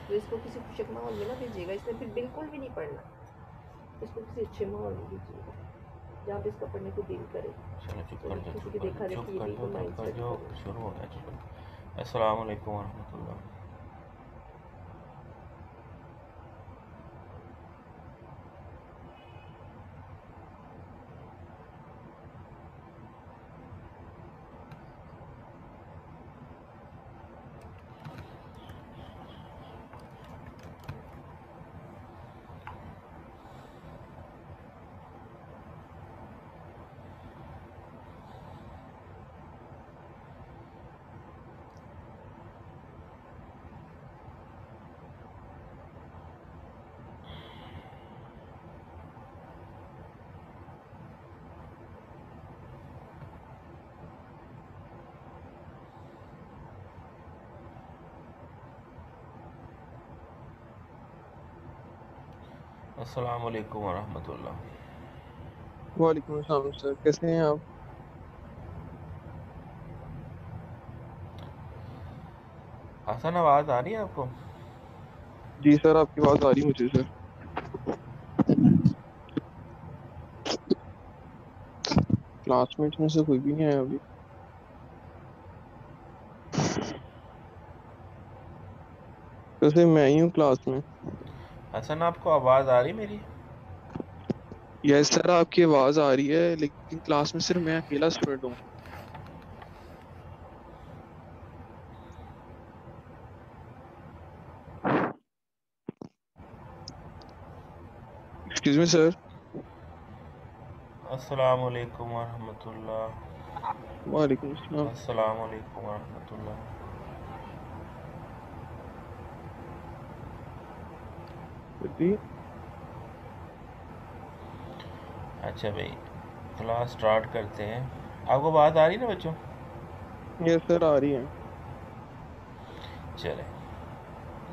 तो इसको किसी खुशक माहौल में ना भेजिएगा, इसने फिर बिल्कुल भी नहीं पढ़ना। इसको किसी अच्छे माहौल में भेजिएगा जहाँ पे इसका पढ़ने को दिल करे। चलो चुप तो कर जाओ, किसी चुप की कर देखा जाओ, चुप देखी कर यही जाओ, तो चुप माइंड कर सेट जाओ, करना। शुरू हो गया, चुप कर जाओ। अस्सलाम वालेकुम वरहमतुल्लाह। अस्सलाम वालेकुम वरहमतुल्लाह। वालेकुम अस्सलाम सर, कैसे हैं आप? हसन, आवाज़ आ रही है आपको? जी सर, आपकी आवाज़ आ रही है मुझे सर। क्लासमेट में से कोई भी नहीं आया अभी। वैसे मैं ही हूँ क्लास में। हसन, आपको आवाज़ आ रही मेरी? यस सर, आपकी आवाज़ आ रही है, लेकिन क्लास में सिर्फ मैं अकेला स्टूडेंट हूँ। Excuse me sir. अस्सलाम वालेकुम वरहमतुल्लाह। वालेकुम अस्सलाम। अस्सलाम वालेकुम वरहमतुल्लाह। जी। अच्छा भाई, क्लास स्टार्ट करते हैं। आपको बात आ रही है ना बच्चों? यस सर, आ रही है। चले,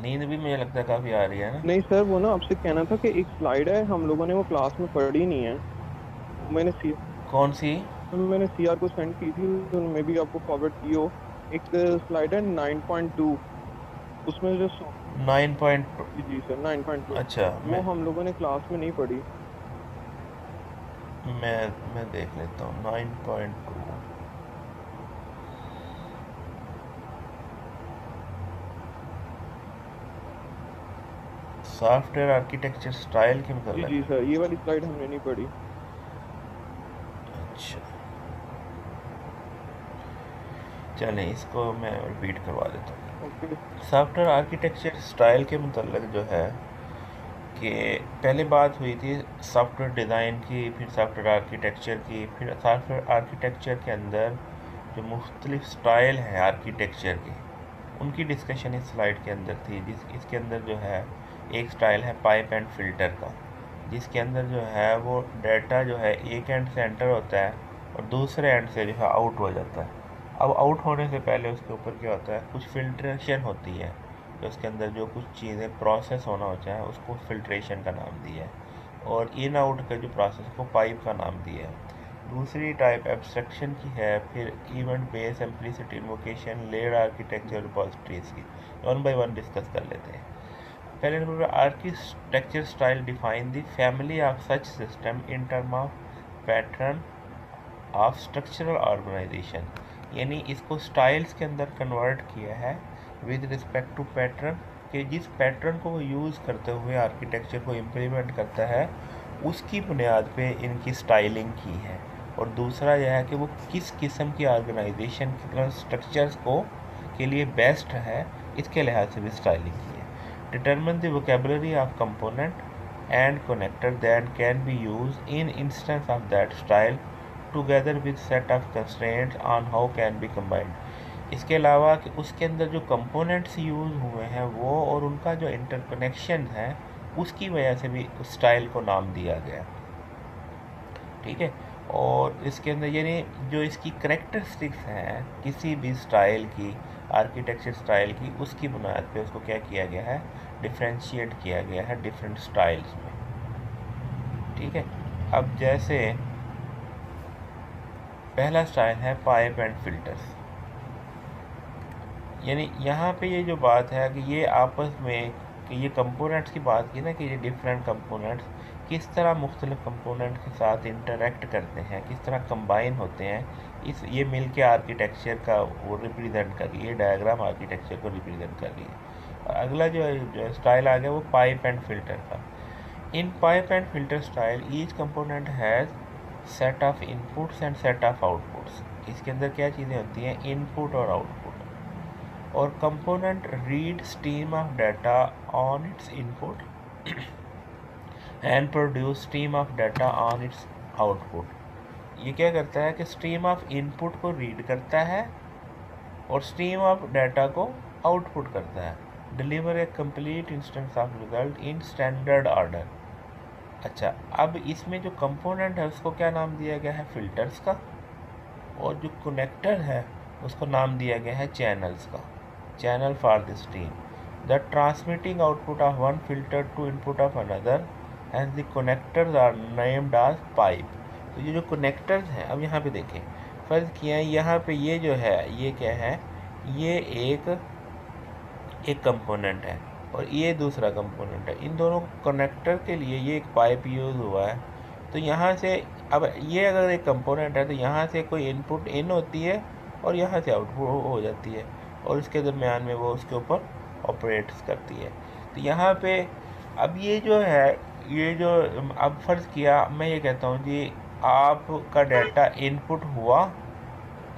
नींद भी मुझे लगता है काफ़ी आ रही है ना। नहीं सर, वो ना आपसे कहना था कि एक स्लाइड है, हम लोगों ने वो क्लास में पढ़ी नहीं है। मैंने सी कौन सी? मैंने सीआर को सेंड की थी, उनमें भी आपको फॉरवर्ड की हो। एक स्लाइड है 9.2, उसमें जो 9.2? जी सर 9.2, अच्छा, वो हम लोगों ने क्लास में नहीं पढ़ी। मैं देख लेता हूँ 9.2। सॉफ्टवेयर आर्किटेक्चर स्टाइल के जी मतलब जी है। सर, ये वाली स्लाइड हमने नहीं पढ़ी। अच्छा, चलें इसको मैं रिपीट करवा देता हूँ। ओके। सॉफ्टवेयर आर्किटेक्चर स्टाइल के मतलब जो है कि पहले बात हुई थी सॉफ्टवेयर डिज़ाइन की, फिर सॉफ्टवेयर आर्किटेक्चर की, फिर सॉफ्टवेयर आर्किटेक्चर के अंदर जो मुख्तलिफ स्टाइल हैं आर्किटेक्चर की, उनकी डिस्कशन इस स्लाइड के अंदर थी। इसके अंदर जो है एक स्टाइल है पाइप एंड फिल्टर का, जिसके अंदर जो है वो डाटा जो है एक एंड से एंटर होता है और दूसरे एंड से जो है आउट हो जाता है। अब आउट होने से पहले उसके ऊपर क्या होता है, कुछ फिल्ट्रेशन होती है। तो उसके अंदर जो कुछ चीज़ें प्रोसेस होना होता है उसको फिल्ट्रेशन का नाम दिया है, और इन आउट का जो प्रोसेस को पाइप का नाम दिया है। दूसरी टाइप एब्स्ट्रक्शन की है, फिर event base, simplicity, invocation, layer architecture, repositories की। वन बाय वन डिस्कस कर लेते हैं। पहले नंबर पर architecture style define the family of such system in term of pattern of structural organisation, यानी इसको स्टाइल्स के अंदर कन्वर्ट किया है विद रिस्पेक्ट टू पैटर्न, कि जिस पैटर्न को वो यूज़ करते हुए आर्किटेक्चर को इम्प्लीमेंट करता है उसकी बुनियाद पे इनकी स्टाइलिंग की है। और दूसरा यह है कि वो किस किस्म की ऑर्गेनाइजेशन के स्ट्रक्चर्स को के लिए बेस्ट है, इसके लिहाज से भी स्टाइलिंग की है। Determine the vocabulary of component and connector that can be used in instance of that style together with set of constraints on how can be combined। इसके अलावा कि उसके अंदर जो कंपोनेंट्स यूज़ हुए हैं वो और उनका जो इंटरकनेक्शन है उसकी वजह से भी स्टाइल को नाम दिया गया। ठीक है। और इसके अंदर यानी जो इसकी करेक्टरिस्टिक्स हैं किसी भी स्टाइल की, आर्किटेक्चर स्टाइल की, उसकी बुनियाद पे उसको क्या किया गया है, डिफ्रेंशिएट किया गया है डिफरेंट स्टाइल्स में। ठीक है। अब जैसे पहला स्टाइल है पाइप एंड फिल्टर्स। यानी यहाँ पे ये जो बात है कि ये आपस में कि ये कंपोनेंट्स की बात की ना कि ये डिफरेंट कंपोनेंट्स किस तरह मुख्तलिफ कंपोनेंट के साथ इंटरेक्ट करते हैं, किस तरह कंबाइन होते हैं, इस ये मिल के आर्किटेक्चर का वो रिप्रेजेंट कर रही है, डायग्राम आर्किटेक्चर को रिप्रेजेंट कर रही है। और अगला जो स्टाइल आ गया वो पाइप एंड फिल्टर का। In pipe and filter style each component has set of inputs and set of outputs. इसके अंदर क्या चीज़ें होती हैं, इनपुट और आउटपुट। और component read stream of data on it's input and produce stream of data on it's output. ये क्या करता है कि स्ट्रीम ऑफ इनपुट को रीड करता है और स्ट्रीम ऑफ डाटा को आउटपुट करता है। Deliver A complete instance of result in standard order. अच्छा, अब इसमें जो कंपोनेंट है उसको क्या नाम दिया गया है, फिल्टर्स का, और जो कनेक्टर है उसको नाम दिया गया है चैनल्स का, channel for the stream. The transmitting output of one filter to input of another and the connectors are named as pipe. तो ये जो कनेक्टर्स हैं, अब यहाँ पे देखें, फ़र्ज़ किया यहाँ पे ये जो है ये क्या है, ये एक कंपोनेंट है और ये दूसरा कंपोनेंट है। इन दोनों कनेक्टर के लिए ये एक पाइप यूज़ हुआ है। तो यहाँ से अब ये अगर एक कंपोनेंट है तो यहाँ से कोई इनपुट इन होती है और यहाँ से आउटपुट हो जाती है और इसके दरमियान में वो उसके ऊपर ऑपरेट्स करती है। तो यहाँ पे अब ये जो है, ये जो अब फ़र्ज़ किया मैं ये कहता हूँ जी आपका डाटा इनपुट हुआ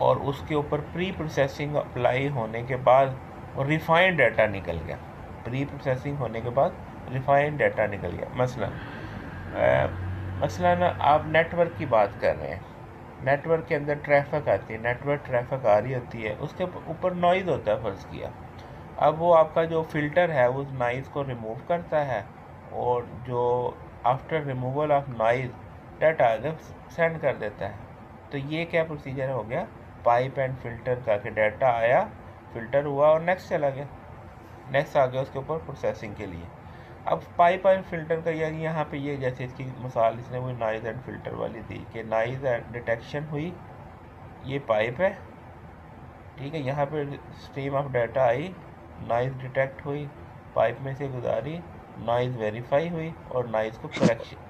और उसके ऊपर प्री प्रोसेसिंग अप्लाई होने के बाद रिफाइंड डाटा निकल गया। प्री प्रोसेसिंग होने के बाद रिफाइंड डाटा निकल गया। मसलन आप नेटवर्क की बात कर रहे हैं, नेटवर्क के अंदर ट्रैफिक आती है, नेटवर्क ट्रैफिक आ रही होती है, उसके ऊपर नॉइज़ होता है फ़र्ज़ किया। अब वो आपका जो फ़िल्टर है वो नॉइज़ को रिमूव करता है और जो after removal of noise data आगे सेंड कर देता है। तो ये क्या प्रोसीजर हो गया पाइप एंड फिल्टर का, कि डाटा आया, फ़िल्टर हुआ और नेक्स्ट चला गया, नेक्स्ट आ गया उसके ऊपर प्रोसेसिंग के लिए। अब पाइप एंड फिल्टर का यानी यहाँ पे ये जैसे इसकी मिसाल इसने वो नॉइज़ एंड फिल्टर वाली दी कि नॉइज़ डिटेक्शन हुई, ये पाइप है, ठीक है, यहाँ पे stream of data I, noise detect हुई, पाइप में से गुजारी, नॉइज़ वेरीफाई हुई और नॉइज़ को करेक्शन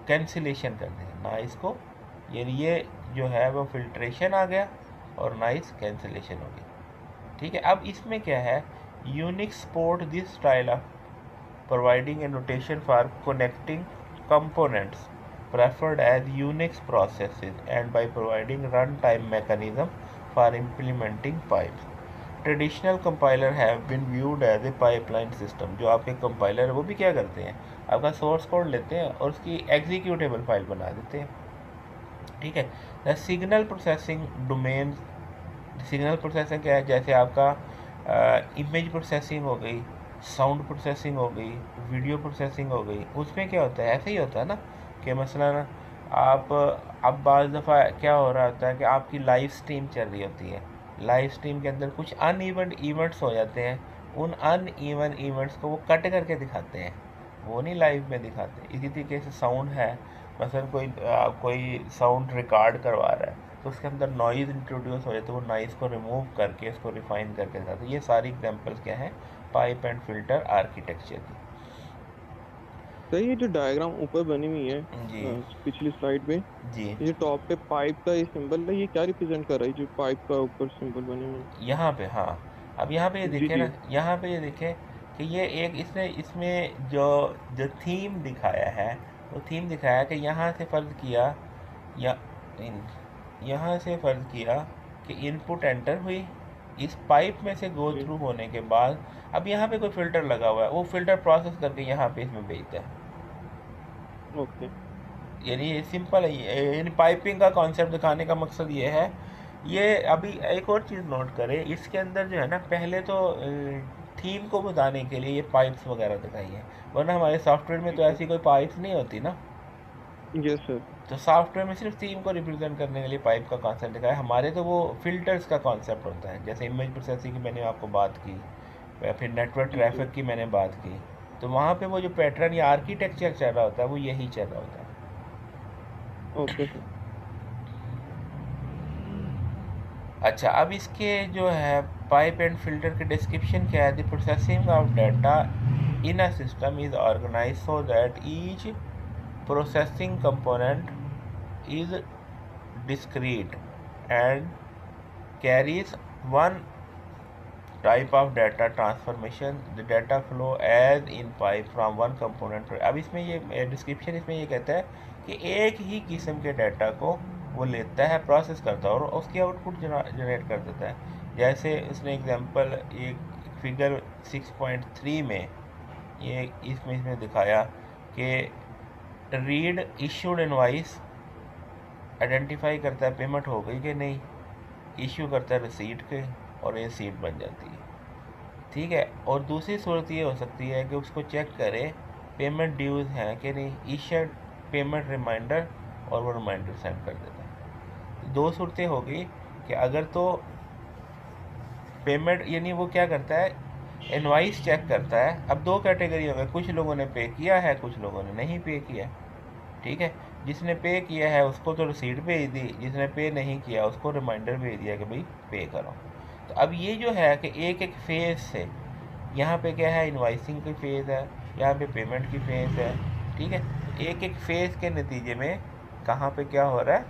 कैंसिलेशन कर दी, नॉइज़ को, यानी ये जो है वो फिल्ट्रेशन आ गया और नॉइज़ कैंसिलेशन हो गई। ठीक है, अब इसमें क्या है, Unix support this style of providing A notation for connecting components preferred as Unix processes and by providing runtime mechanism for implementing pipes. Traditional compiler have been viewed as a pipeline system. जो आपके compiler है वो भी क्या करते हैं, आपका source code लेते हैं और उसकी एग्जीक्यूटेबल फाइल बना देते हैं। ठीक है, the signal processing domain, signal processing क्या है, जैसे आपका इमेज प्रोसेसिंग हो गई, साउंड प्रोसेसिंग हो गई, वीडियो प्रोसेसिंग हो गई, उसमें क्या होता है, ऐसे ही होता है ना कि मसलन आप अब बाज़ दफ़ा क्या हो रहा होता है कि आपकी लाइव स्ट्रीम चल रही होती है, लाइव स्ट्रीम के अंदर कुछ अनइवन इवेंट्स हो जाते हैं, उन अनइवन इवेंट्स को वो कट करके दिखाते हैं, वो नहीं लाइव में दिखाते। इसी तरीके से साउंड है, मसलन कोई साउंड रिकॉर्ड करवा रहा है तो उसके अंदर नॉइज़ इंट्रोड्यूस हो जाए तो वो नॉइज़ को रिमूव करके इसको रिफाइन करके दिखाते हैं। ये सारी एग्जांपल्स क्या हैं, पाइप एंड फिल्टर आर्किटेक्चर की। तो ये जो डायग्राम ऊपर बनी हुई है जी पिछली स्लाइड पे, जी, ये टॉप पे पाइप का ये सिंबल है, ये क्या रिप्रेजेंट कर रहा है जो पाइप का ऊपर सिंबल बने हुए हैं? यहाँ पे हाँ, अब यहाँ पे ये जी देखें जी ना, यहाँ पे ये देखें कि ये एक इसने इसमें जो जो थीम दिखाया है, वो थीम दिखाया कि यहाँ से फ़र्ज़ किया या यहाँ से फ़र्ज़ किया कि इनपुट एंटर हुई, इस पाइप में से गो जी थ्रू होने के बाद अब यहाँ पे कोई फ़िल्टर लगा हुआ है, वो फ़िल्टर प्रोसेस करके यहाँ पे इसमें भेजता है। ओके यानी ये सिंपल है, यानी पाइपिंग का कॉन्सेप्ट दिखाने का मकसद ये है। ये अभी एक और चीज़ नोट करें, इसके अंदर जो है ना, पहले तो थीम को बताने के लिए ये पाइप्स वगैरह दिखाई है, वरना हमारे सॉफ्टवेयर में तो ठीक ऐसी कोई पाइप्स नहीं होती ना। है, यस सर। तो सॉफ्टवेयर में सिर्फ थीम को रिप्रेजेंट करने के लिए पाइप का कॉन्सेप्ट दिखाया है, हमारे तो वो फिल्टर्स का कॉन्सेप्ट होता है। जैसे इमेज प्रोसेसिंग की मैंने आपको बात की, या फिर नेटवर्क जी ट्रैफिक की मैंने बात की, तो वहाँ पे वो जो पैटर्न या आर्किटेक्चर चल रहा होता है वो यही चल रहा होता है। Okay sir. अच्छा, अब इसके जो है पाइप एंड फिल्टर के डिस्क्रिप्शन क्या है? The processing of data in a system is organise so that each processing component is discrete and carries one type of data transformation. The data flow as in pipe from one component to। अब इसमें ये description इसमें ये कहता है कि एक ही किस्म के डाटा को वो लेता है, प्रोसेस करता है और उसकी आउटपुट जनरेट कर देता है। जैसे उसने एग्जांपल एक फिगर 6.3 में ये इसमें दिखाया कि रीड इशूड इनवॉइस आइडेंटिफाई करता है पेमेंट हो गई कि नहीं, इशू करता है रिसीट के और ये रिसीट बन जाती है, ठीक है। और दूसरी सूरत ये हो सकती है कि उसको चेक करे पेमेंट ड्यूज हैं कि नहीं, इशड पेमेंट रिमाइंडर और वो रिमाइंडर सेंड कर देता है। दो सूरतें हो गई कि अगर तो पेमेंट यानी वो क्या करता है, इनवाइस चेक करता है। अब दो कैटेगरी हो गए, कुछ लोगों ने पे किया है, कुछ लोगों ने नहीं पे किया, ठीक है। जिसने पे किया है उसको तो रिसीट भेज दी, जिसने पे नहीं किया उसको रिमाइंडर भेज दिया कि भाई पे करो। तो अब ये जो है कि एक एक फेज़ से, यहाँ पे क्या है इनवाइसिंग की फ़ेज़ है, यहाँ पे पेमेंट की फ़ेज़ है, ठीक है। एक एक फेज़ के नतीजे में कहाँ पे क्या हो रहा है,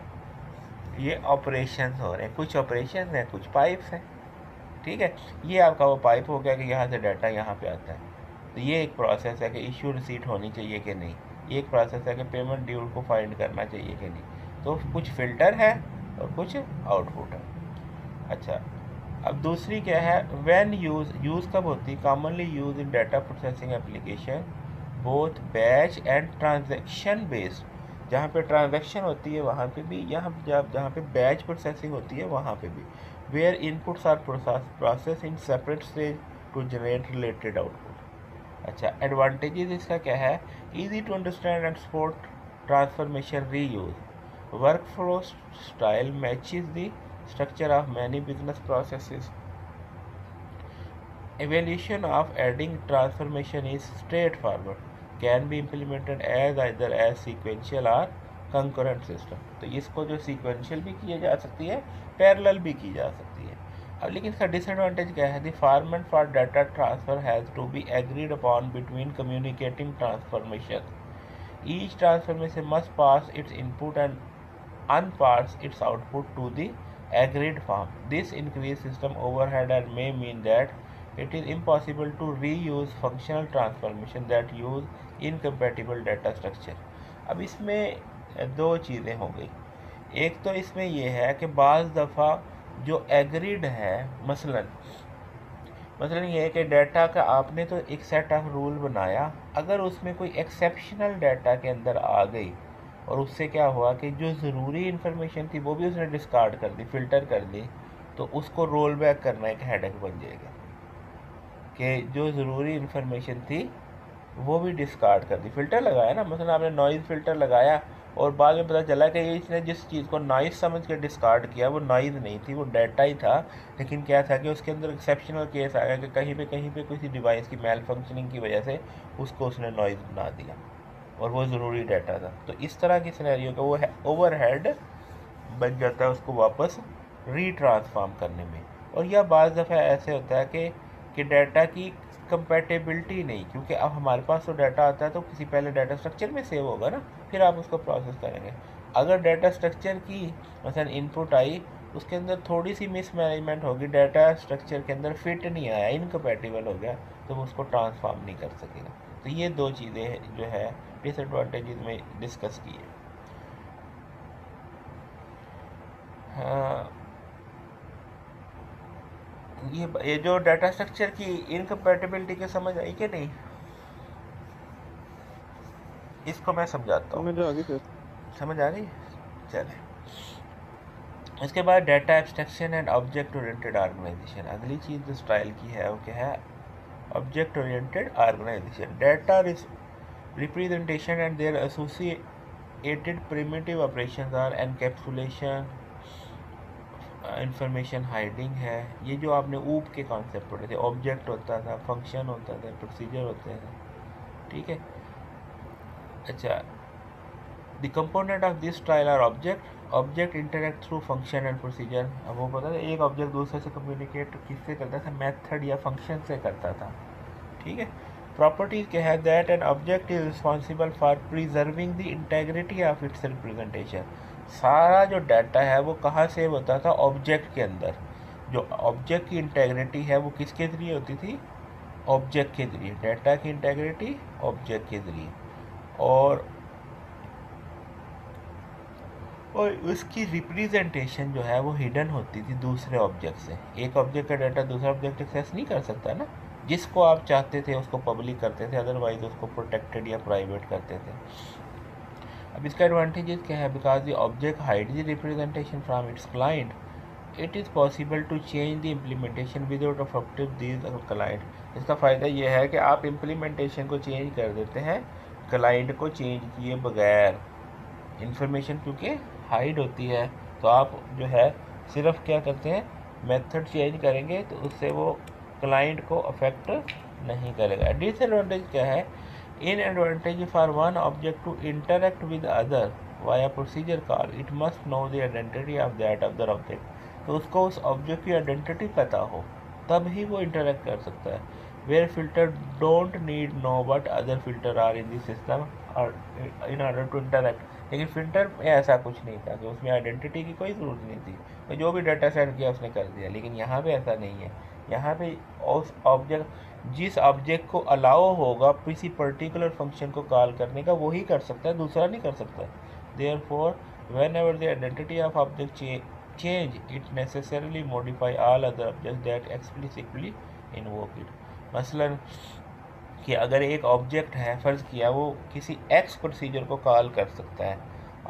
ये ऑपरेशंस हो रहे हैं। कुछ ऑपरेशन हैं, कुछ पाइप्स हैं, ठीक है। ये आपका वो पाइप हो गया कि यहाँ से डाटा यहाँ पे आता है। तो ये एक प्रोसेस है कि इशू रिसीट होनी चाहिए कि नहीं, ये एक प्रोसेस है कि पेमेंट ड्यू को फाइंड करना चाहिए कि नहीं। तो कुछ फ़िल्टर है और कुछ आउटपुट है। अच्छा, अब दूसरी क्या है, व्हेन यूज़ कब होती है? Commonly use in data processing application both batch and transaction based. जहाँ पे ट्रांजैक्शन होती है वहाँ पे भी, जहाँ पे बैच प्रोसेसिंग होती है वहाँ पे भी। Where inputs are process in separate stage to generate related output. अच्छा, एडवांटेजेस इसका क्या है? Easy to understand and support transformation reuse. Work flow style matches the structure of many business processes. Evaluation of adding transformation is straightforward, can be implemented as either as sequential or concurrent system। तो इसको जो sequential भी किया जा सकती है, parallel भी की जा सकती है। अब लेकिन इसका disadvantage क्या है? The format for data transfer has to be agreed upon between communicating transformations. Each transformation must pass its input and unpass its output to the agreed form. This increases system overhead and may mean that it is impossible to reuse functional transformation that use incompatible data structure। अब इसमें दो चीज़ें हो गई। एक तो इसमें यह है कि बाज़ दफ़ा जो एग्रीड है, मसलन ये है कि डाटा का आपने तो एक सेट ऑफ रूल बनाया, अगर उसमें कोई एक्सेप्शनल डाटा के अंदर आ गई और उससे क्या हुआ कि जो ज़रूरी इन्फॉर्मेशन थी वो भी उसने डिस्कार्ड कर दी, फ़िल्टर कर दी, तो उसको रोल बैक करना एक हेडेक बन जाएगा कि जो ज़रूरी इन्फॉर्मेशन थी वो भी डिस्कार्ड कर दी। फ़िल्टर लगाया ना, मतलब आपने नॉइज़ फ़िल्टर लगाया और बाद में पता चला कि ये इसने जिस चीज़ को नॉइज़ समझ के डिस्कार्ड किया वो नॉइज़ नहीं थी, वो डाटा ही था। लेकिन क्या था कि उसके अंदर एक्सेप्शनल केस आ गया कि कहीं पे किसी डिवाइस की मेल फंक्शनिंग की वजह से उसको उसने नॉइज़ बना दिया और वो ज़रूरी डाटा था। तो इस तरह की सिनेरियो का वो ओवरहेड बन जाता है उसको वापस रीट्रांसफॉर्म करने में। और यह बाज़ दफ़ा ऐसे होता है कि डाटा की कंपैटिबिलिटी नहीं, क्योंकि अब हमारे पास तो डाटा आता है तो किसी पहले डाटा स्ट्रक्चर में सेव होगा ना, फिर आप उसको प्रोसेस करेंगे। अगर डाटा स्ट्रक्चर की मसलन इनपुट आई, उसके अंदर थोड़ी सी मिसमैनेजमेंट होगी, डाटा स्ट्रक्चर के अंदर फिट नहीं आया, इनकम्पैटिबल हो गया, तो वो उसको ट्रांसफॉर्म नहीं कर सकेगा। तो ये दो चीज़ें जो है डिसएडवांटेजेस में डिस्कस की है। हाँ, ये जो डाटा स्ट्रक्चर की इनकम्पैटिबिलिटी की समझ आई कि नहीं, इसको मैं समझाता हूँ। समझ आ गई सर। समझ आ गई? चले, इसके बाद data abstraction and object oriented organisation. अगली चीज़ जो स्टाइल की है वो क्या है? Object oriented organisation. Data representation and their associated primitive operations are encapsulation, information hiding है। ये जो आपने ऊप के कॉन्सेप्ट पढ़े थे, ऑब्जेक्ट होता था, फंक्शन होता था, प्रोसीजर होते हैं, ठीक है। अच्छा, the component of this style are object, object interact through function and procedure. अब वो पता है एक ऑब्जेक्ट दूसरे से कम्युनिकेट किससे करता था, मेथड या फंक्शन से करता था। ठीक है। प्रॉपर्टीज क्या है, that an object is responsible for preserving the integrity of its representation. सारा जो डाटा है वो कहाँ सेव होता था, ऑब्जेक्ट के अंदर। जो ऑब्जेक्ट की इंटेग्रिटी है वो किसके जरिए होती थी, ऑब्जेक्ट के जरिए। डाटा की इंटेग्रिटी ऑब्जेक्ट के जरिए, और उसकी रिप्रेजेंटेशन जो है वो हिडन होती थी दूसरे ऑब्जेक्ट से। एक ऑब्जेक्ट का डाटा दूसरा ऑब्जेक्ट एक्सेस नहीं कर सकता ना। जिसको आप चाहते थे उसको पब्लिक करते थे, अदरवाइज उसको प्रोटेक्टेड या प्राइवेट करते थे। अब इसका एडवांटेजेस क्या है, because the object hide the representation from its client, it is possible to change the implementation without affective this client. इसका फ़ायदा ये है कि आप इम्प्लीमेंटेशन को चेंज कर देते हैं क्लाइंट को चेंज किए बगैर। इंफॉर्मेशन क्योंकि हाइड होती है, तो आप जो है सिर्फ क्या करते हैं, मेथड चेंज करेंगे तो उससे वो क्लाइंट को अफेक्ट नहीं करेगा। डिसएडवांटेज क्या है, in advantage for one object to interact with other via procedure call, it must know the identity of that other object. तो उसको उस ऑब्जेक्ट की आइडेंटिटी पता हो तब ही वो इंटरेक्ट कर सकता है। Where filter don't need no but other filter are in the system और इन ऑर्डर टू इंटरेक्ट। लेकिन फिल्टर में ऐसा कुछ नहीं था कि उसमें आइडेंटिटी की कोई ज़रूरत नहीं थी, तो जो भी डाटा सेंड किया उसने कर दिया। लेकिन यहाँ पे ऐसा नहीं है, यहाँ पे उस ऑब्जेक्ट जिस ऑब्जेक्ट को अलाउ होगा किसी पर्टिकुलर फंक्शन को कॉल करने का वही कर सकता है, दूसरा नहीं कर सकता। Therefore whenever the identity of object change it necessarily modify all other objects that explicitly invoke it। मसलन कि अगर एक ऑब्जेक्ट है, फ़र्ज़ किया वो किसी एक्स प्रोसीजर को कॉल कर सकता है,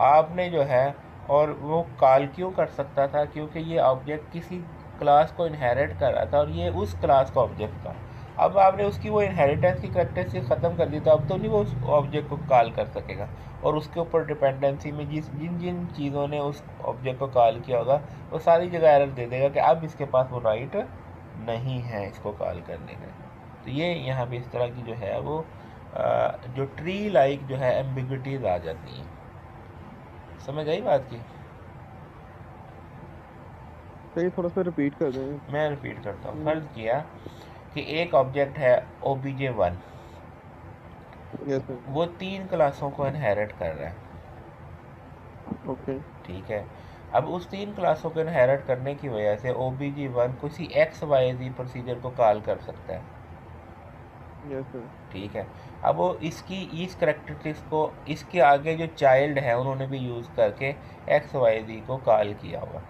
आपने जो है, और वो कॉल क्यों कर सकता था, क्योंकि ये ऑब्जेक्ट किसी क्लास को इनहेरिट कर रहा था और ये उस क्लास का ऑब्जेक्ट था। अब आपने उसकी वो इनहेरिटेंस की करैक्टरिस्टिक ख़त्म कर दी, तो अब तो नहीं वो उस ऑब्जेक्ट को कॉल कर सकेगा। और उसके ऊपर डिपेंडेंसी में जिन जिन चीज़ों ने उस ऑब्जेक्ट को कॉल किया होगा वो सारी जगह एरर दे देगा कि अब इसके पास वो राइट नहीं है इसको कॉल करने का। तो ये यहाँ पे इस तरह की जो है वो जो ट्री लाइक जो है एम्बिग्विटीज आ जाती हैं। समझ आई बात की? सही, थोड़ा सा रिपीट कर दें। मैं रिपीट करता हूँ। फ़र्ज़ किया कि एक ऑब्जेक्ट है obj1, यस सर। वो 3 क्लासों को इनहेरिट कर रहा है। ओके। ठीक है। अब उस 3 क्लासों को इनहेरिट करने की वजह से obj1 किसी XYZ प्रोसीजर को कॉल कर सकता है। Yes sir. ठीक है। अब वो इसकी इस करैक्टरिस्टिक्स को इसके आगे जो चाइल्ड है उन्होंने भी यूज़ करके XYZ को कॉल किया हुआ।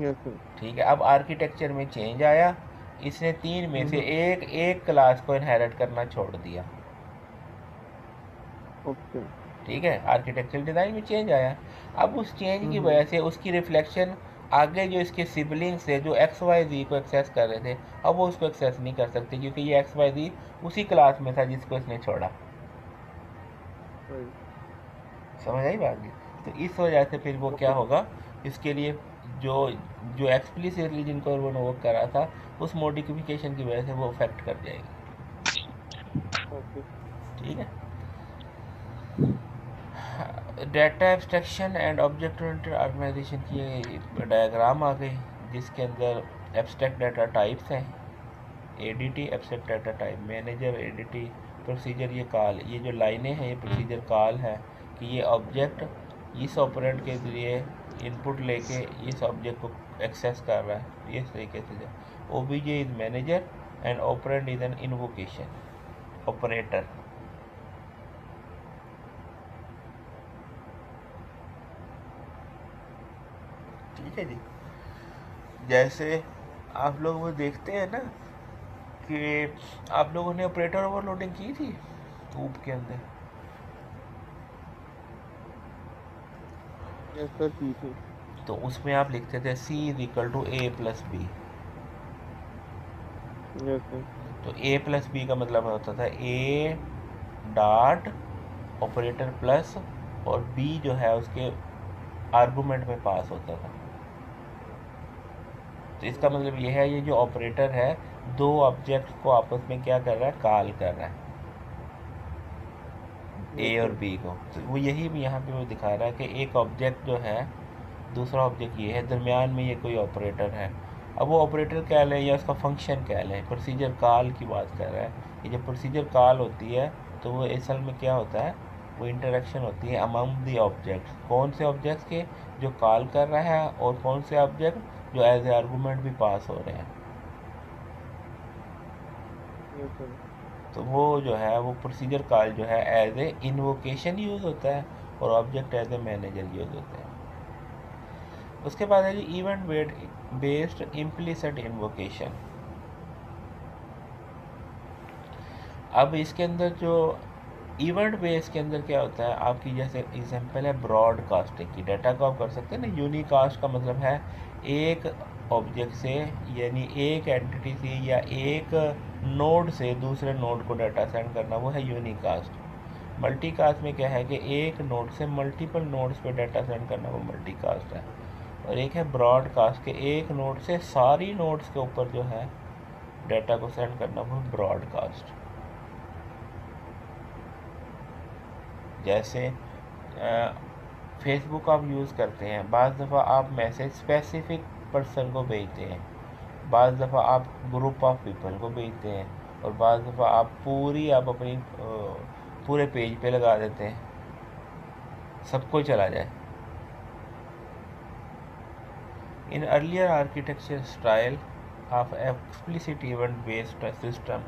Yes sir. ठीक है। अब आर्किटेक्चर में चेंज आया, इसने 3 में से एक क्लास को इनहेरिट करना छोड़ दिया। ओके। ठीक है। आर्किटेक्चरल डिज़ाइन में चेंज आया। अब उस चेंज की वजह से उसकी रिफ्लेक्शन आगे जो इसके सिबलिंग्स थे जो XYZ को एक्सेस कर रहे थे, अब वो उसको एक्सेस नहीं कर सकते क्योंकि ये XYZ उसी क्लास में था जिसको इसने छोड़ा। समझ आई बात जी? तो इस वजह से फिर वो क्या होगा, इसके लिए जो जो एक्सप्लिसिटली जिनको वो नोट करा था उस मॉडिफिकेशन की वजह से वो अफेक्ट कर जाएगी। ओके। ठीक है। Data abstraction and object oriented organisation की डायग्राम आ गई जिसके अंदर एब्स्ट्रैक्ट डाटा टाइप्स हैं, ADT abstract data type, manager, ADT, procedure, ये कॉल, ये जो लाइनें हैं ये प्रोसीजर कॉल है कि ये ऑब्जेक्ट इस ऑपरेंड के ज़रिए इनपुट लेके इस ऑब्जेक्ट को एक्सेस कर रहा है। ये इस तरीके से OBJ is manager and operand is an invocation operator. ठीक है जी। जैसे आप लोग वो देखते हैं ना कि आप लोगों ने ऑपरेटर ओवरलोडिंग की थी कूब के अंदर। यस सर, की थी। तो उसमें आप लिखते थे C is equal to A plus B. Yes sir. तो A प्लस बी का मतलब होता था A डॉट ऑपरेटर प्लस और B जो है उसके आर्गूमेंट में पास होता था। तो इसका मतलब ये है, ये जो ऑपरेटर है दो ऑब्जेक्ट को आपस में क्या कर रहा है, कॉल कर रहा है। ए और बी को। तो वो यही भी यहाँ पे वो दिखा रहा है कि एक ऑब्जेक्ट जो है, दूसरा ऑब्जेक्ट ये है, दरमियान में ये कोई ऑपरेटर है। अब वो ऑपरेटर क्या लें या उसका फंक्शन क्या लें, प्रोसीजर कॉल की बात कर रहा है। ये जब प्रोसीजर कॉल होती है तो वो असल में क्या होता है, वो इंटरेक्शन होती है अमंग द ऑब्जेक्ट्स। कौन से ऑब्जेक्ट्स के, जो कॉल कर रहा है, और कौन से ऑब्जेक्ट जो एज ए आर्गूमेंट भी पास हो रहे हैं। Yes sir. तो वो जो है वो प्रोसीजर कॉल जो है एज ए इन्वोकेशन यूज़ होता है, और object as a manager use होता है। उसके बाद है जी इवेंट बेस्ड इम्प्लिसिट इन्वोकेशन। अब इसके अंदर जो इवेंट बेस के अंदर क्या होता है, आपकी जैसे एग्जांपल है ब्रॉडकास्टिंग की। डाटा को आप कर सकते हैं ना, यूनिकास्ट का मतलब है एक ऑब्जेक्ट से, यानी एक एंटिटी से या एक नोड से दूसरे नोड को डाटा सेंड करना, वो है यूनिकास्ट। मल्टीकास्ट में क्या है कि एक नोड से मल्टीपल नोड्स पे डाटा सेंड करना, वो मल्टीकास्ट है। और एक है ब्रॉडकास्ट के एक नोड से सारी नोड्स के ऊपर जो है डाटा को सेंड करना, वो ब्रॉडकास्ट। जैसे फेसबुक आप यूज़ करते हैं, बाज़ दफ़ा आप मैसेज स्पेसिफिक पर्सन को भेजते हैं, बाज़ दफ़ा आप ग्रुप ऑफ पीपल को भेजते हैं, और बाज़ दफ़ा आप अपनी पूरे पेज पे लगा देते हैं, सबको चला जाए। In earlier architecture style of explicit event based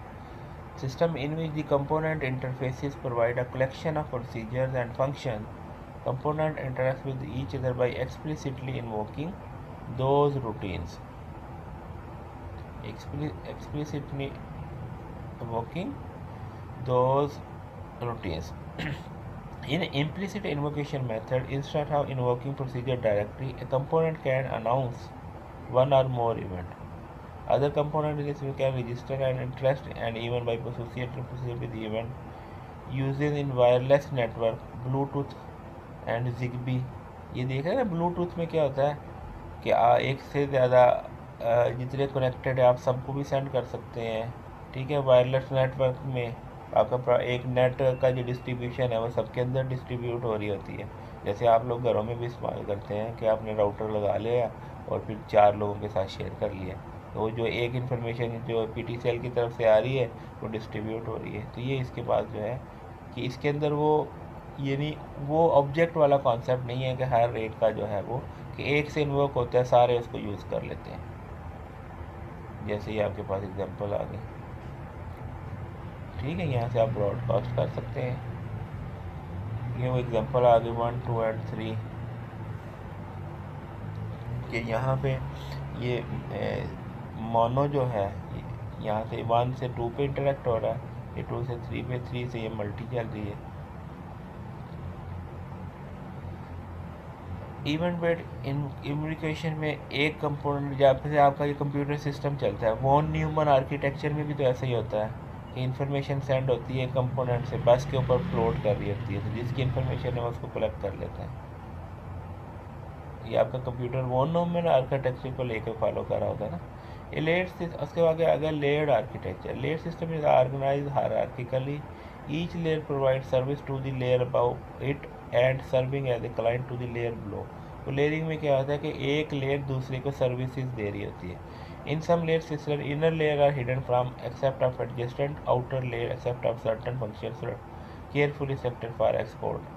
system in which the component interfaces provide a collection of procedures and functions. Component interacts with each other by explicitly invoking those routines. Explicitly invoking those routines. In implicit invocation method, instead of invoking procedure directly, a component can announce one or more events. Other component is we can register an interest and even by associated procedure with the event using in wireless network Bluetooth and Zigbee. ये देख रहे हैं ना, Bluetooth में क्या होता है कि एक से ज़्यादा जितने कनेक्टेड है आप सबको भी सेंड कर सकते हैं, ठीक है। वायरलेस नेटवर्क में आपका एक नेट का जो डिस्ट्रीब्यूशन है वो सबके अंदर डिस्ट्रीब्यूट हो रही होती है। जैसे आप लोग घरों में भी इस्तेमाल करते हैं कि आपने राउटर लगा लिया और फिर 4 लोगों के साथ शेयर कर लिया, तो जो एक इन्फॉर्मेशन जो PTCL की तरफ से आ रही है वो डिस्ट्रीब्यूट हो रही है। तो ये इसके बाद जो है कि इसके अंदर वो यानी वो ऑब्जेक्ट वाला कॉन्सेप्ट नहीं है कि हर एक का जो है वो कि एक से इन्वोक होता है, सारे उसको यूज़ कर लेते हैं। जैसे ही आपके पास एग्जांपल आ गए, ठीक है, यहाँ से आप ब्रॉडकास्ट कर सकते हैं। ये वो एग्जांपल आ गए 1, 2 और 3 कि यहाँ पे ये मोनो जो है यहाँ से 1 से 2 पे इंटरेक्ट हो रहा है, ये 2 से 3 पे, 3 से ये मल्टी चल रही है। इवेंट बेस्ड इम्यूनिकेशन में एक कंपोनेंट जहाँ पे आपका ये कंप्यूटर सिस्टम चलता है, वॉन न्यूमन आर्किटेक्चर में भी तो ऐसा ही होता है कि इन्फॉर्मेशन सेंड होती है कंपोनेंट से, बस के ऊपर फ्लोट कर रही होती है, तो जिसकी इन्फॉर्मेशन है उसको कलेक्ट कर लेते हैं। ये आपका कंप्यूटर वॉन न्यूमन आर्किटेक्चर को लेकर फॉलो कर रहा होता है ना। ये लेयर उसके बाद अगर layered architecture, layer system is organised hierarchically, each layer provide service to the layer above it and serving as a client to the layer below. तो लेयरिंग में क्या होता है कि एक लेयर दूसरे को सर्विसेज दे रही होती है। In some layer system inner layer are hidden from except of adjacent outer layer except of certain functions carefully selected for export.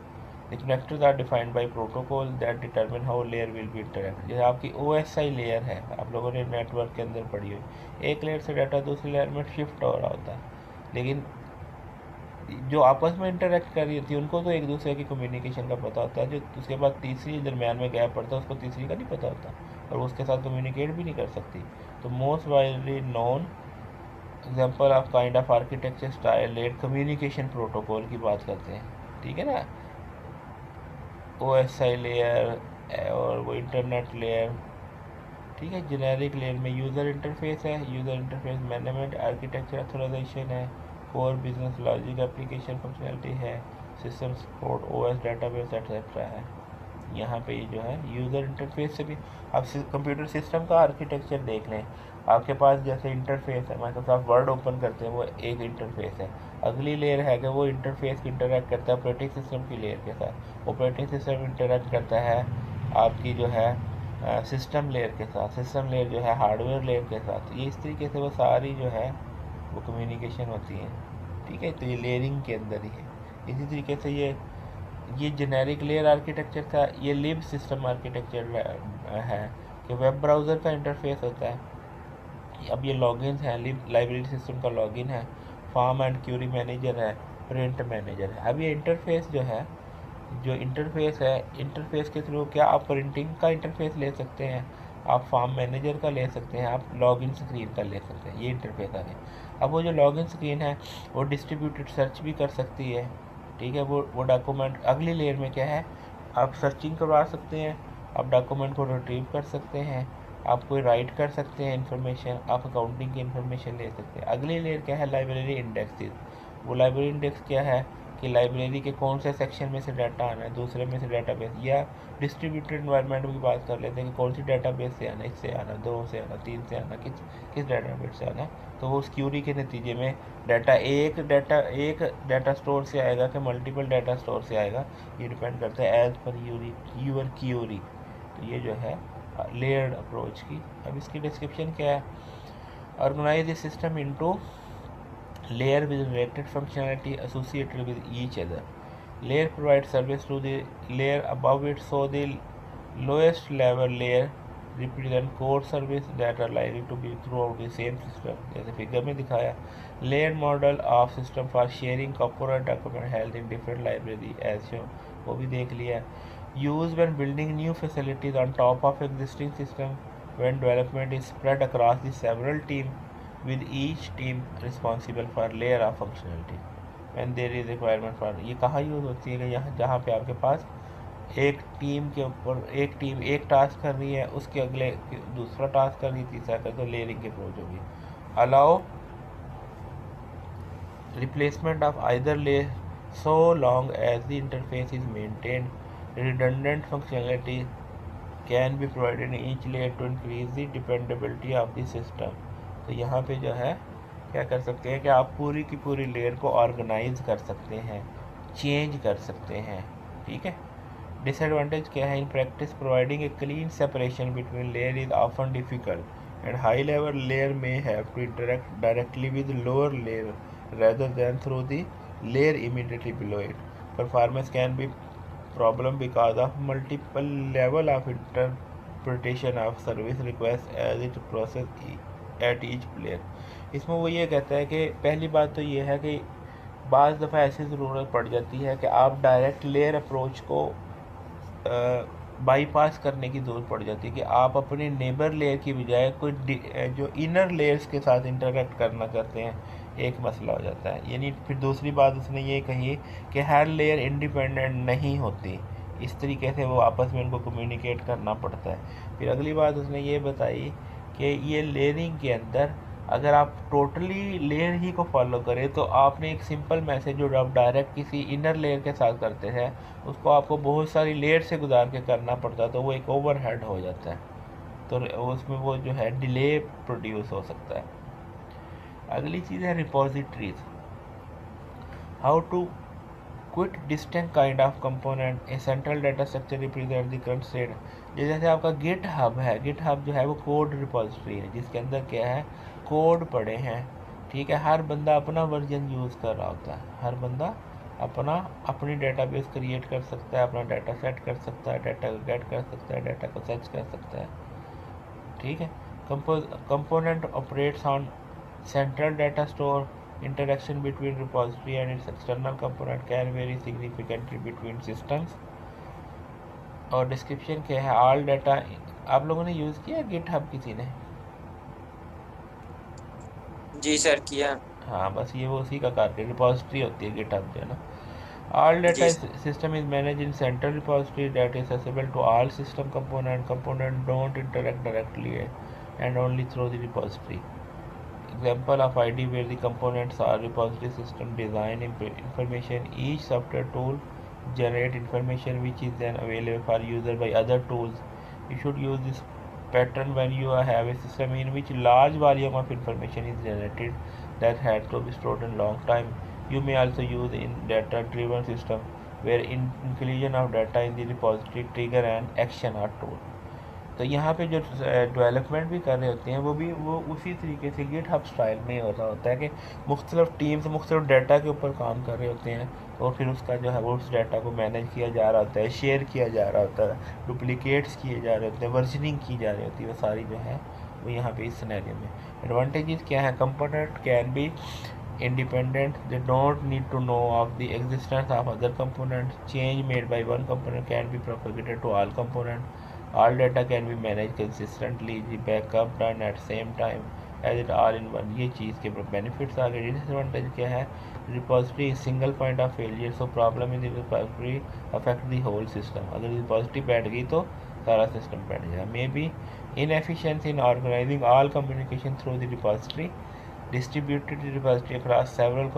The connectors are defined by protocol that determine how layer will be interact। जैसे आपकी OSI layer है, आप लोगों ने network के अंदर पढ़ी हुई, एक लेयर से डाटा दूसरी लेयर में शिफ्ट हो रहा होता है, लेकिन जो आपस में इंटरेक्ट कर रही होती है उनको तो एक दूसरे की कम्युनिकेशन का पता होता है, जो उसके बाद तीसरी दरमियान में गैप पड़ता है उसको तीसरी का नहीं पता होता और उसके साथ कम्युनिकेट भी नहीं कर सकती। तो most widely known example of kind of architecture style layer communication protocol की बात करते हैं, ठीक है ना। OSI लेयर और वो इंटरनेट लेयर, ठीक है। जेनेरिक लेयर में यूज़र इंटरफेस है, user interface management architecture authorization है, core business logic application functionality है, system support OS database etcetera है। यहाँ पे ये जो है यूज़र इंटरफेस से भी आप कंप्यूटर सिस्टम का आर्किटेक्चर देख लें। आपके पास जैसे इंटरफेस है, माइक्रोसॉफ्ट वर्ड ओपन करते हैं वो एक इंटरफेस है। अगली लेयर है कि वो इंटरफेस इंटरेक्ट करता है ऑपरेटिंग सिस्टम की लेयर के साथ। ऑपरेटिंग सिस्टम इंटरेक्ट करता है आपकी जो है सिस्टम लेयर के साथ। सिस्टम लेयर जो है हार्डवेयर लेयर के साथ। ये इस तरीके से वो सारी जो है वो कम्युनिकेशन होती है, ठीक है। तो ये लेयरिंग के अंदर ही है। इसी तरीके से ये जेनेरिक लेयर आर्किटेक्चर था। ये लिब सिस्टम आर्किटेक्चर है कि वेब ब्राउज़र का इंटरफेस होता है। अब ये लॉगिन है, लिब लाइब्रेरी सिस्टम का लॉगिन है, फार्म एंड क्यूरी मैनेजर है, प्रिंट मैनेजर है। अब ये इंटरफेस जो है, जो इंटरफेस है, इंटरफेस के थ्रू क्या आप प्रिंटिंग का इंटरफेस ले सकते हैं, आप फार्म मैनेजर का ले सकते हैं, आप लॉगिन स्क्रीन का ले सकते हैं। ये इंटरफेस आ गया। अब वो जो लॉगिन स्क्रीन है वो डिस्ट्रीब्यूटेड सर्च भी कर सकती है, ठीक है। वो डॉक्यूमेंट अगली लेयर में क्या है, आप सर्चिंग करवा सकते हैं, आप डॉक्यूमेंट को रिट्रीव कर सकते हैं, आप कोई राइट कर सकते हैं इन्फॉर्मेशन, आप अकाउंटिंग की इन्फॉर्मेशन ले सकते हैं। अगली लेयर क्या है, लाइब्रेरी इंडेक्सेस। वो लाइब्रेरी इंडेक्स क्या है कि लाइब्रेरी के कौन से सेक्शन में से डाटा आना है, दूसरे में से डाटाबेस, या डिस्ट्रीब्यूटेड एनवायरनमेंट की बात कर लेते हैं कि कौन सी डाटाबेस से आना, इससे आना, 2 से आना, 3 से आना, किस डाटाबेस से आना। तो वो उस क्यूरी के नतीजे में एक डाटा स्टोर से आएगा कि मल्टीपल डाटा स्टोर से आएगा, ये डिपेंड करता है एज पर यूर क्यूरी। तो ये जो है लेयर्ड अप्रोच की। अब इसकी डिस्क्रिप्शन क्या है, organise the system into layer with related functionality associated with each other. Layer provides service to the layer above it, so the lowest level layer represent core service that are likely to be throughout the same system. जैसे figure में दिखाया, layer model of system for sharing corporate document held in different library as shown, वो भी देख लिया। Used when building new facilities on top of existing system, when development is spread across the several teams, with each team responsible for layer of functionality when there is requirement for। ये कहाँ use होती है, यहाँ जहाँ पे आपके पास एक team के ऊपर एक टीम एक टास्क कर रही है, उसके अगले दूसरा टास्क कर रही, तीसरा कर, तो लेयरिंग की अप्रोच होगी। Allow replacement of either layer so long as the interface is maintained. Redundant functionality can be provided in each layer to increase the dependability of the system. तो यहाँ पे जो है क्या कर सकते हैं कि आप पूरी की पूरी लेयर को ऑर्गेनाइज कर सकते हैं, चेंज कर सकते हैं, ठीक है। डिसएडवांटेज क्या है, in practice providing a clean separation between layer is often difficult and high level layer may have to interact directly with lower layer rather than through the layer immediately below it. Performance can be problem because of multiple level of interpretation of service request as it process at each layer. इसमें वो ये कहता है कि पहली बात तो ये है कि बाज़ दफ़ा ऐसी ज़रूरत पड़ जाती है कि आप डायरेक्ट लेयर अप्रोच को बाईपास करने की ज़रूरत पड़ जाती है कि आप अपने नेबर लेयर की बजाय कोई जो इनर लेयर्स के साथ इंटरेक्ट करना चाहते हैं, एक मसला हो जाता है। यानी फिर दूसरी बात उसने ये कही कि हर लेयर इंडिपेंडेंट नहीं होती, इस तरीके से वो आपस में उनको कम्युनिकेट करना पड़ता है। फिर अगली बात उसने ये बताई कि ये लेयरिंग के अंदर अगर आप टोटली लेयर ही को फॉलो करें तो आपने एक सिंपल मैसेज जो आप डायरेक्ट किसी इनर लेयर के साथ करते हैं उसको आपको बहुत सारी लेयर से गुजार के करना पड़ता है, तो वो एक ओवरहेड हो जाता है, तो उसमें वो जो है डिले प्रोड्यूस हो सकता है। अगली चीज़ है repositories. How to quit distinct kind of component a central data structure represent the current state. जैसे आपका गिट हब है, गिट हब जो है वो कोड रिपोजिटरी है जिसके अंदर क्या है, कोड पड़े हैं, ठीक है। हर बंदा अपना वर्जन यूज़ कर रहा होता है, हर बंदा अपनी डेटाबेस क्रिएट कर सकता है, अपना डाटा सेट कर सकता है, डाटा को गेट कर सकता है, डाटा को सर्च कर सकता है, ठीक है। Component operates on central data store. Interaction between repository and its external component can vary significantly between systems. और डिस्क्रिप्शन क्या है, ऑल डाटा। आप लोगों ने यूज़ किया गिटहब किसी ने? जी सर किया। हाँ बस ये वो उसी का कार्य रिपोजिटरी होती है गिटहब जो है ना। All data system is manage in central repository that is accessible to all system component don't interact directly and only through the repository. Example of ID where the components are repository system design information. Each software tool generate information which is then available for user by other tools. You should use this pattern when you have a system in which large volume of information is generated that had to be stored in long time. You may also use in data driven system where inclusion of data in the repository trigger an action or tool. तो यहाँ पे जो development भी कर रहे होते हैं वो उसी तरीके से गिटहब स्टाइल में हो रहा होता है कि मुख्तलिफ टीम्स मुख्तलिफ डाटा के ऊपर काम कर रहे होते हैं और फिर उसका जो है वो उस डाटा को मैनेज किया जा रहा होता है, शेयर किया जा रहा होता है, डुप्लीकेट्स किए जा रहे होते हैं, वर्जनिंग की जा रही होती है, वो सारी जो है वो यहाँ पे इस सिनेरियो में एडवांटेजेस क्या है। Component can be independent, they don't need to know of the existence of other components. Change made by one component can be propagated to all components. All data can be managed consistently. The backup done at same time as it all in one. ये चीज़ के benefits आ गए। Disadvantage क्या है? Repository is single point of failure, so problem in the repository affect the whole system. अगर repository बैठ गई तो सारा सिस्टम बैठ जाएगा। Maybe inefficiency in organizing all communication through the repository. Distributed repository across several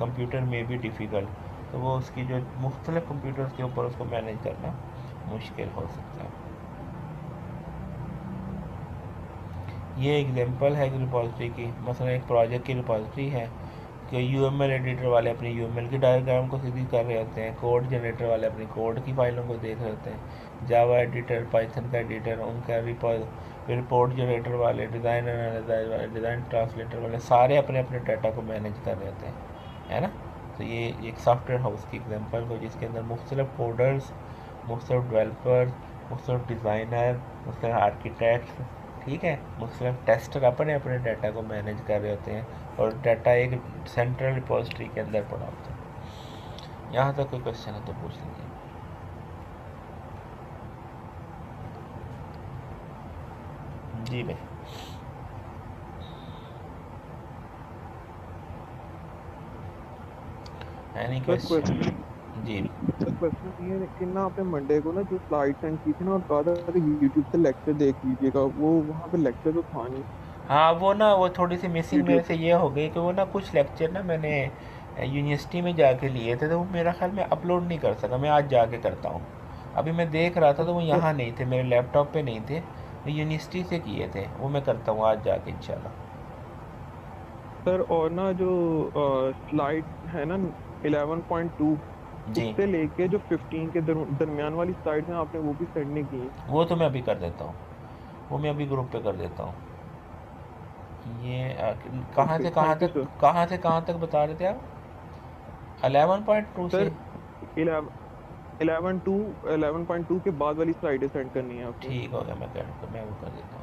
computer may be difficult, तो वो उसकी जो मुख्तलिफ कंप्यूटर्स के ऊपर उसको मैनेज करना मुश्किल हो सकता है। ये एग्जांपल है रिपोजिटरी की। मसलन एक प्रोजेक्ट की रिपोजिटरी है कि यूएमएल एडिटर वाले अपनी यूएमएल की डायग्राम को सीधी कर रहे होते हैं, कोड जनरेटर वाले अपनी कोड की फाइलों को देख रहे होते हैं, जावा एडिटर, पाइथन का एडिटर, उनका रिपोर्ट जनरेटर वाले, डिज़ाइन एनालाइजर वाले, डिज़ाइन ट्रांसलेटर वाले सारे अपने अपने डाटा को मैनेज कर रहे होते हैं, है ना। तो ये एक सॉफ्टवेयर हाउस की एग्जांपल को जिसके अंदर मुख्तलिफ कोडर्स, मुख्तलिफ डेवलपर्स, मुख्तलिफ डिज़ाइनर, मुख्तलिफ आर्किटेक्ट्स, ठीक है, मुख्तलिफ टेस्टर अपने अपने डाटा को मैनेज कर रहे होते हैं और डाटा एक सेंट्रल रिपोजिटरी के अंदर पड़ा होता है। यहाँ तक कोई क्वेश्चन है तो पूछ लीजिए। जी भाई, एनी क्वेश्चन? जी क्वेश्चन ये कि ना आपने मंडे को ना जो स्लाइड सेंड की थी ना और कहा था कि यूट्यूब से लेक्चर देख लीजिएगा, वो वहाँ पे लेक्चर तो था नहीं। हाँ, वो ना वो थोड़ी सी मिसिंग मेरे से ये हो गई कि वो ना कुछ लेक्चर ना मैंने यूनिवर्सिटी में जाके लिए थे, तो वो मेरा ख्याल में अपलोड नहीं कर सका। मैं आज जाके करता हूँ। अभी मैं देख रहा था तो वो यहाँ नहीं थे, मेरे लैपटॉप पे नहीं थे, वो यूनिवर्सिटी से किए थे। वो मैं करता हूँ आज जाके इंशाल्लाह। सर और ना जो स्लाइड है ना 11.2 जी, उससे लेके जो 15 के दरमियान वाली स्लाइड है आपने वो भी सेंड नहीं की। वो तो मैं अभी कर देता हूँ, वो मैं अभी ग्रुप पे कर देता हूँ। ये कहाँ से कहाँ तक, कहाँ से कहाँ तक बता रहे थे आप? 11.2 से 11.2 के बाद वाली स्लाइडें सेंड करनी है आपको। ठीक हो गया, मैं वो कर देता हूँ।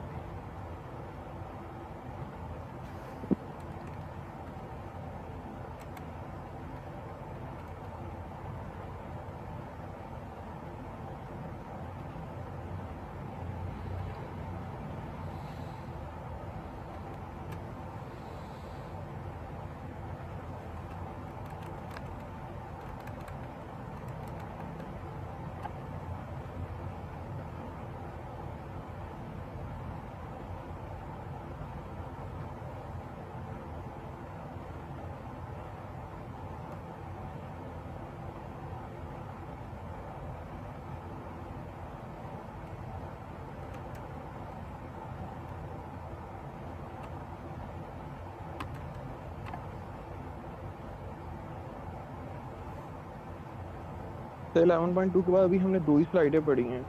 तो 11.2 के बाद अभी हमने 2 ही स्लाइडें पढ़ी हैं,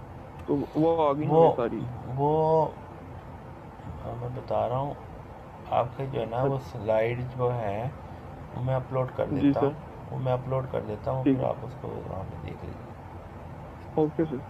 तो वो आ गई हमें सारी। वो मैं बता रहा हूँ आपके जो है ना वो स्लाइड जो है वो मैं अपलोड कर देता हूँ, वो मैं अपलोड कर देता हूँ, फिर आप उसको वहाँ पे देख लीजिए। Okay sir.